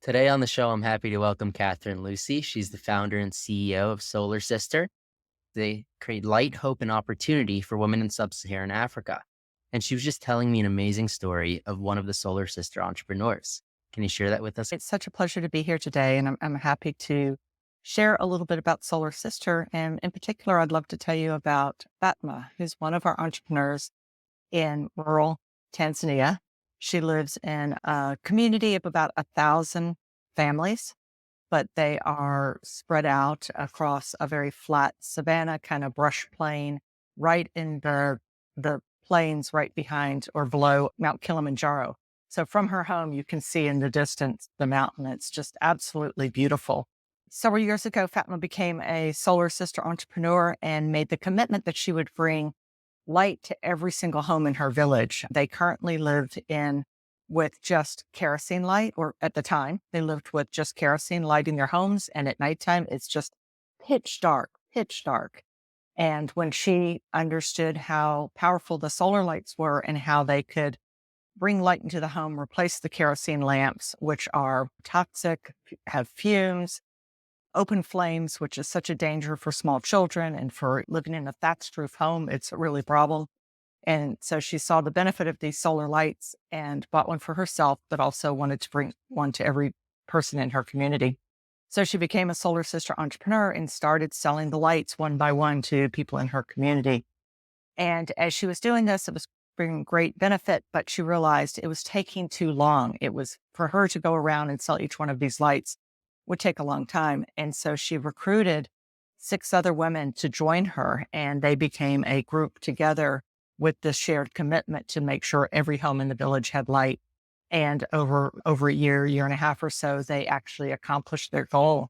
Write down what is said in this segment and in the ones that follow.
Today on the show, I'm happy to welcome Catherine Lucy. She's the founder and CEO of Solar Sister. They create light, hope, and opportunity for women in sub Saharan Africa. And she was just telling me an amazing story of one of the Solar Sister entrepreneurs. Can you share that with us? It's such a pleasure to be here today, and I'm happy to share a little bit about Solar Sister. And in particular, I'd love to tell you about Fatma, who's one of our entrepreneurs in rural Tanzania. She lives in a community of about 1,000 families, but they are spread out across a very flat savanna, kind of brush plain, right in the plains right behind or below Mount Kilimanjaro. So from her home, you can see in the distance the mountain. It's just absolutely beautiful. Several years ago, Fatma became a Solar Sister entrepreneur and made the commitment that she would bring light to every single home in her village. They currently lived in with just kerosene light, or at the time, they lived with just kerosene lighting their homes. And at nighttime, it's just pitch dark, pitch dark. And when she understood how powerful the solar lights were and how they could bring light into the home, replace the kerosene lamps, which are toxic, have fumes, open flames, which is such a danger for small children and for living in a thatched roof home, it's a really problem. And so she saw the benefit of these solar lights and bought one for herself, but also wanted to bring one to every person in her community. So she became a Solar Sister entrepreneur and started selling the lights one by one to people in her community. And as she was doing this, it was bringing great benefit, but she realized it was taking too long. It was for her to go around and sell each one of these lights would take a long time. And so she recruited 6 other women to join her, and they became a group together with this shared commitment to make sure every home in the village had light. And over a year and a half or so, they actually accomplished their goal.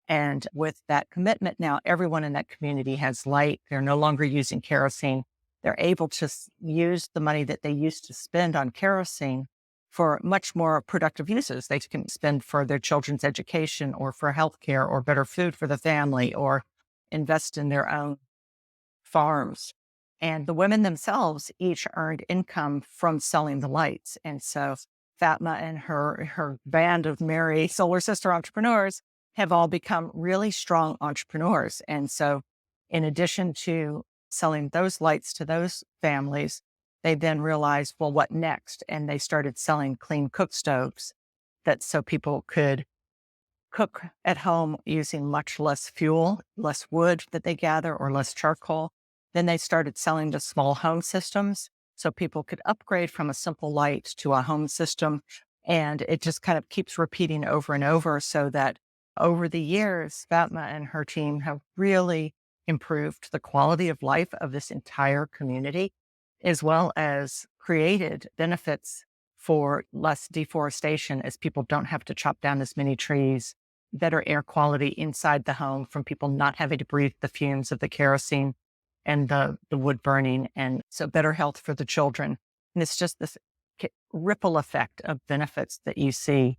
And with that commitment, now everyone in that community has light. They're no longer using kerosene. They're able to use the money that they used to spend on kerosene for much more productive uses. They can spend for their children's education or for healthcare or better food for the family or invest in their own farms. And the women themselves each earned income from selling the lights. And so Fatma and her band of merry Solar Sister entrepreneurs have all become really strong entrepreneurs. And so in addition to selling those lights to those families, they then realized, well, what next? And they started selling clean cook stoves that so people could cook at home using much less fuel, less wood that they gather, or less charcoal. Then they started selling to small home systems so people could upgrade from a simple light to a home system. And it just kind of keeps repeating over and over so that over the years, Fatma and her team have really improved the quality of life of this entire community, as well as created benefits for less deforestation as people don't have to chop down as many trees, better air quality inside the home from people not having to breathe the fumes of the kerosene and the wood burning. And so better health for the children. And it's just this ripple effect of benefits that you see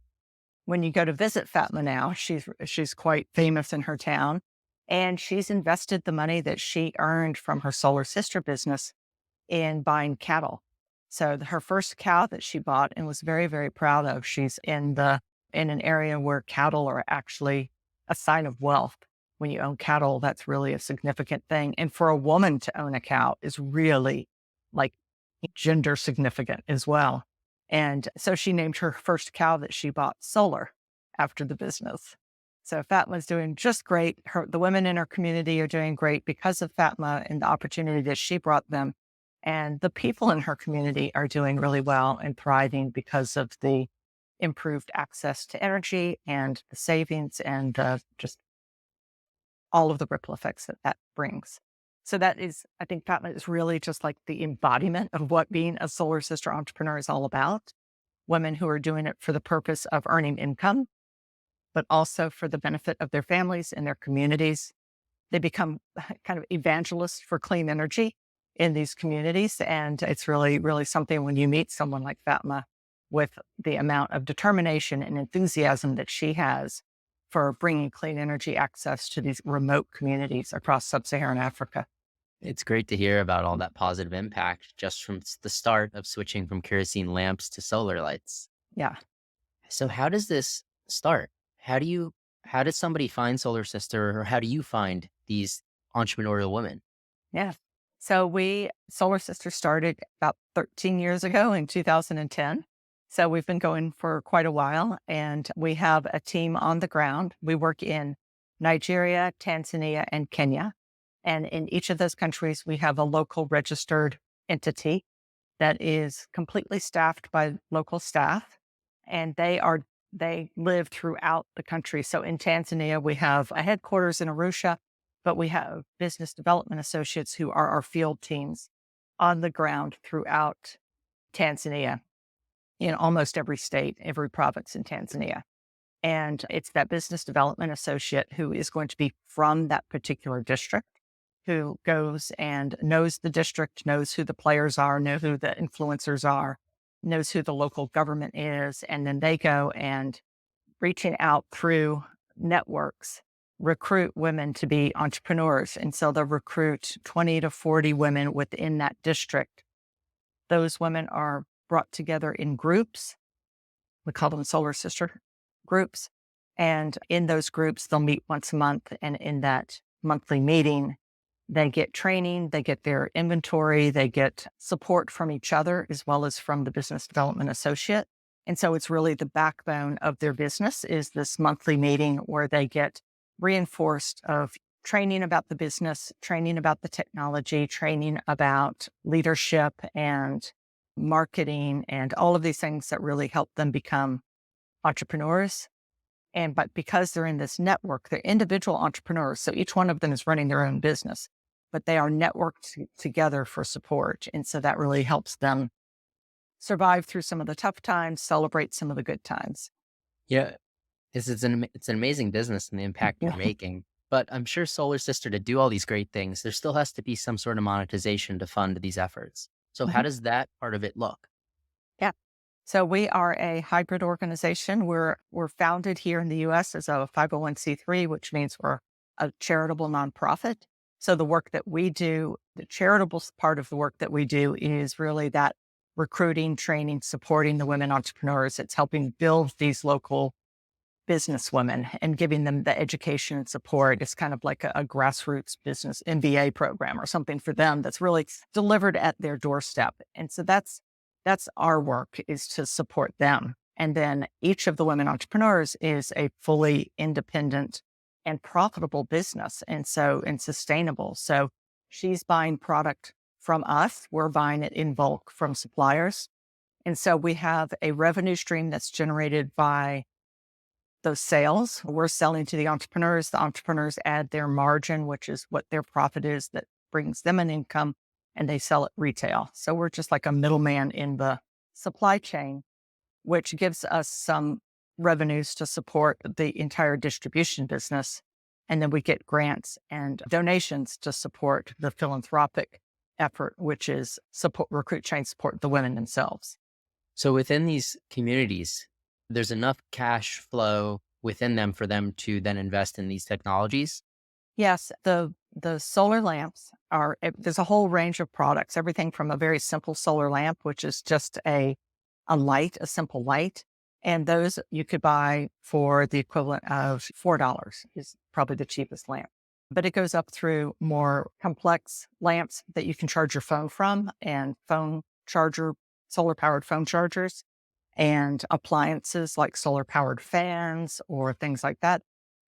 when you go to visit Fatma now. She's quite famous in her town, and she's invested the money that she earned from her Solar Sister business in buying cattle. So her first cow that she bought and was very, very proud of, she's in an area where cattle are actually a sign of wealth. When you own cattle, that's really a significant thing. And for a woman to own a cow is really like gender significant as well. And so she named her first cow that she bought Solar after the business. So Fatma's doing just great. The women in her community are doing great because of Fatma and the opportunity that she brought them. And the people in her community are doing really well and thriving because of the improved access to energy and the savings and just all of the ripple effects that that brings. So that is, I think Fatma is really just like the embodiment of what being a Solar Sister entrepreneur is all about. Women who are doing it for the purpose of earning income, but also for the benefit of their families and their communities. They become kind of evangelists for clean energy in these communities. And it's really, really something when you meet someone like Fatma with the amount of determination and enthusiasm that she has for bringing clean energy access to these remote communities across sub-Saharan Africa. It's great to hear about all that positive impact just from the start of switching from kerosene lamps to solar lights. Yeah. So, how does this start? How do you how does somebody find Solar Sister, or how do you find these entrepreneurial women? Yeah. So Solar Sister started about 13 years ago in 2010. So we've been going for quite a while and we have a team on the ground. We work in Nigeria, Tanzania, and Kenya. And in each of those countries, we have a local registered entity that is completely staffed by local staff. And they live throughout the country. So in Tanzania, we have a headquarters in Arusha, but we have business development associates who are our field teams on the ground throughout Tanzania, in almost every state, every province in Tanzania. And it's that business development associate who is going to be from that particular district, who goes and knows the district, knows who the players are, know who the influencers are, knows who the local government is. And then they go and reaching out through networks, recruit women to be entrepreneurs. And so they'll recruit 20 to 40 women within that district. Those women are brought together in groups. We call them Solar Sister groups. And in those groups, they'll meet once a month. And in that monthly meeting, they get training, they get their inventory, they get support from each other as well as from the business development associate. And so it's really the backbone of their business is this monthly meeting where they get reinforced of training about the business, training about the technology, training about leadership and marketing and all of these things that really help them become entrepreneurs. But because they're in this network, they're individual entrepreneurs. So each one of them is running their own business, but they are networked together for support. And so that really helps them survive through some of the tough times, celebrate some of the good times. Yeah, it's an amazing business and the impact you're making. But I'm sure Solar Sister, to do all these great things, there still has to be some sort of monetization to fund these efforts. So how Mhm. does that part of it look? Yeah. So we are a hybrid organization. We're founded here in the US as a 501(c)(3), which means we're a charitable nonprofit. So the work that we do, the charitable part of the work that we do is really that recruiting, training, supporting the women entrepreneurs. It's helping build these local businesswomen and giving them the education and support. It's kind of like a grassroots business MBA program or something for them that's really delivered at their doorstep. And so that's our work is to support them. And then each of the women entrepreneurs is a fully independent and profitable business and sustainable. So she's buying product from us. We're buying it in bulk from suppliers. And so we have a revenue stream that's generated by those sales. We're selling to the entrepreneurs. The entrepreneurs add their margin, which is what their profit is that brings them an income, and they sell it retail. So we're just like a middleman in the supply chain, which gives us some revenues to support the entire distribution business. And then we get grants and donations to support the philanthropic effort, which is support, recruit, train, support the women themselves. So within these communities, there's enough cash flow within them for them to then invest in these technologies. Yes, the solar lamps are there's a whole range of products, everything from a very simple solar lamp, which is just a light, a simple light, and those you could buy for the equivalent of $4 is probably the cheapest lamp. But it goes up through more complex lamps that you can charge your phone from and phone charger, solar powered phone chargers and appliances like solar powered fans or things like that.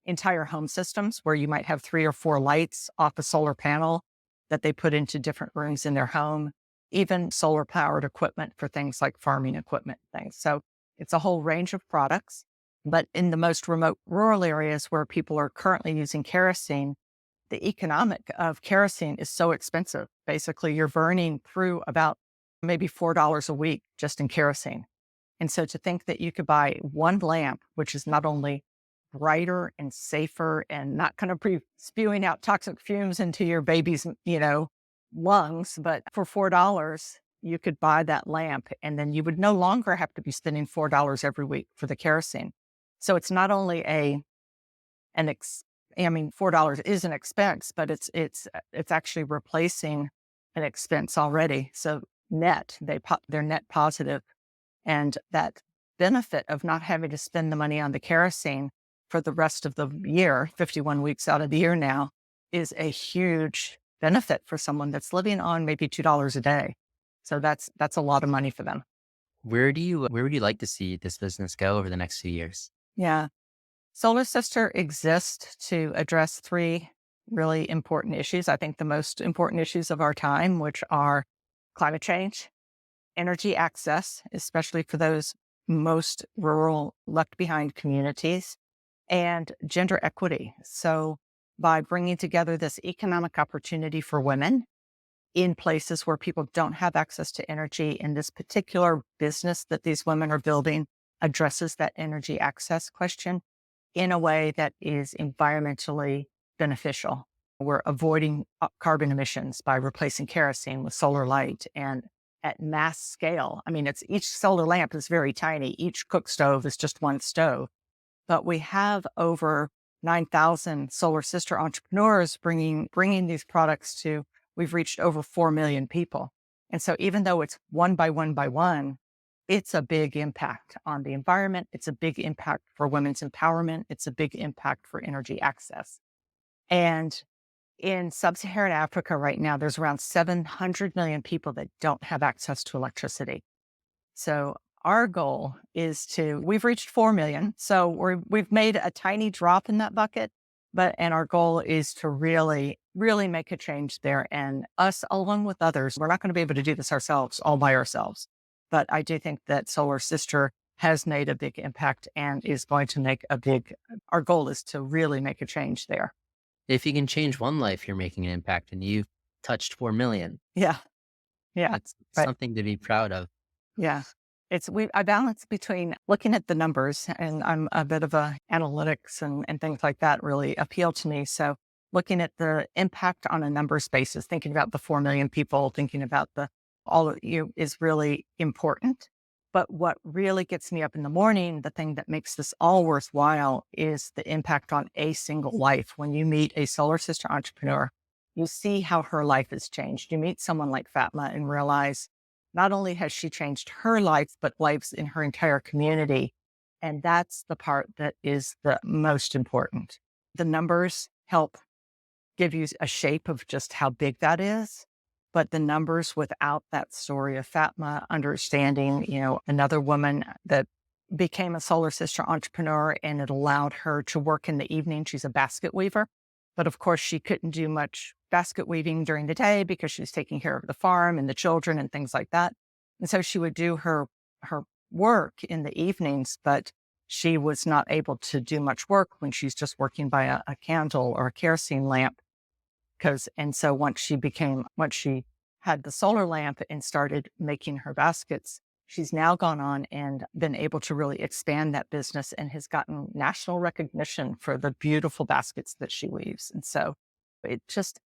Entire home systems where you might have 3 or 4 lights off a solar panel that they put into different rooms in their home, even solar powered equipment for things like farming equipment things. So it's a whole range of products. But in the most remote rural areas where people are currently using kerosene, the economic of kerosene is so expensive. Basically, you're burning through about maybe $4 a week just in kerosene. And so to think that you could buy one lamp, which is not only brighter and safer and not going to be spewing out toxic fumes into your baby's, lungs, but for $4, you could buy that lamp and then you would no longer have to be spending $4 every week for the kerosene. So it's not only $4 is an expense, but it's actually replacing an expense already. So they're net positive. And that benefit of not having to spend the money on the kerosene for the rest of the year, 51 weeks out of the year now, is a huge benefit for someone that's living on maybe $2 a day. So that's a lot of money for them. Where would you like to see this business go over the next few years? Yeah. Solar Sister exists to address three really important issues. I think the most important issues of our time, which are climate change, energy access, especially for those most rural, left behind communities, and gender equity. So, by bringing together this economic opportunity for women in places where people don't have access to energy, and this particular business that these women are building addresses that energy access question in a way that is environmentally beneficial. We're avoiding carbon emissions by replacing kerosene with solar light and at mass scale. I mean, it's each solar lamp is very tiny. Each cook stove is just one stove, but we have over 9,000 solar sister entrepreneurs bringing these products to. We've reached over 4 million people, and so even though it's one by one by one, it's a big impact on the environment. It's a big impact for women's empowerment. It's a big impact for energy access. And in sub-Saharan Africa right now, there's around 700 million people that don't have access to electricity. So our goal is we've reached 4 million. So we've made a tiny drop in that bucket, and our goal is to really, really make a change there. And us, along with others, we're not going to be able to do this ourselves, all by ourselves. But I do think that Solar Sister has made a big impact and is going to our goal is to really make a change there. If you can change one life, you're making an impact, and you've touched 4 million. Yeah. Yeah. That's Right. something to be proud of. Yeah. I balance between looking at the numbers, and I'm a bit of analytics and things like that really appeal to me. So looking at the impact on a numbers basis, thinking about the 4 million people, thinking about all of you is really important. But what really gets me up in the morning, the thing that makes this all worthwhile is the impact on a single life. When you meet a Solar Sister entrepreneur, you see how her life has changed. You meet someone like Fatma and realize not only has she changed her life, but lives in her entire community. And that's the part that is the most important. The numbers help give you a shape of just how big that is. But the numbers without that story of Fatma, understanding, another woman that became a Solar Sister entrepreneur, and it allowed her to work in the evening. She's a basket weaver. But of course, she couldn't do much basket weaving during the day because she was taking care of the farm and the children and things like that. And so she would do her work in the evenings, but she was not able to do much work when she's just working by a candle or a kerosene lamp. And so once she had the solar lamp and started making her baskets, she's now gone on and been able to really expand that business and has gotten national recognition for the beautiful baskets that she weaves. And so it just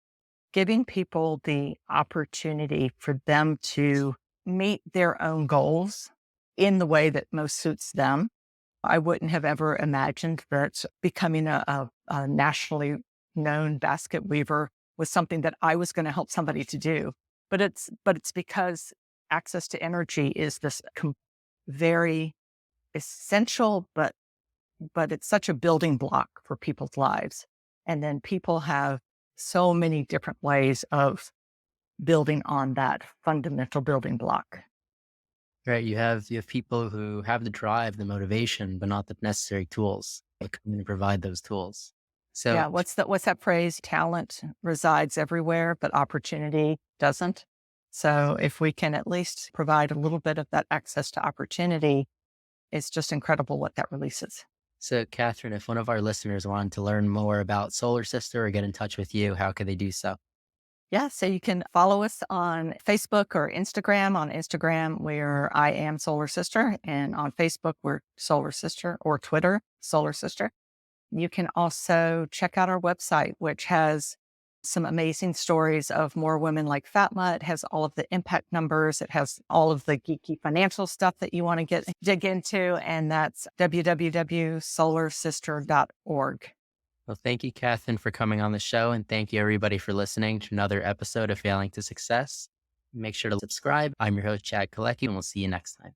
giving people the opportunity for them to meet their own goals in the way that most suits them. I wouldn't have ever imagined that becoming a nationally known basket weaver was something that I was going to help somebody to do. But it's because access to energy is this very essential, but it's such a building block for people's lives. And then people have so many different ways of building on that fundamental building block. Right. You have people who have the drive, the motivation, but not the necessary tools. They come in and provide those tools. So Yeah, what's that phrase? Talent resides everywhere, but opportunity doesn't. So if we can at least provide a little bit of that access to opportunity, it's just incredible what that releases. So, Catherine, if one of our listeners wanted to learn more about Solar Sister or get in touch with you, how could they do so? Yeah, so you can follow us on Facebook or Instagram. On Instagram, we're I Am Solar Sister, and on Facebook, we're Solar Sister, or Twitter, Solar Sister. You can also check out our website, which has some amazing stories of more women like Fatma. It has all of the impact numbers. It has all of the geeky financial stuff that you want to dig into, and that's www.solarsister.org. Well, thank you, Catherine, for coming on the show. And thank you, everybody, for listening to another episode of Failing to Success. Make sure to subscribe. I'm your host, Chad Kalecki, and we'll see you next time.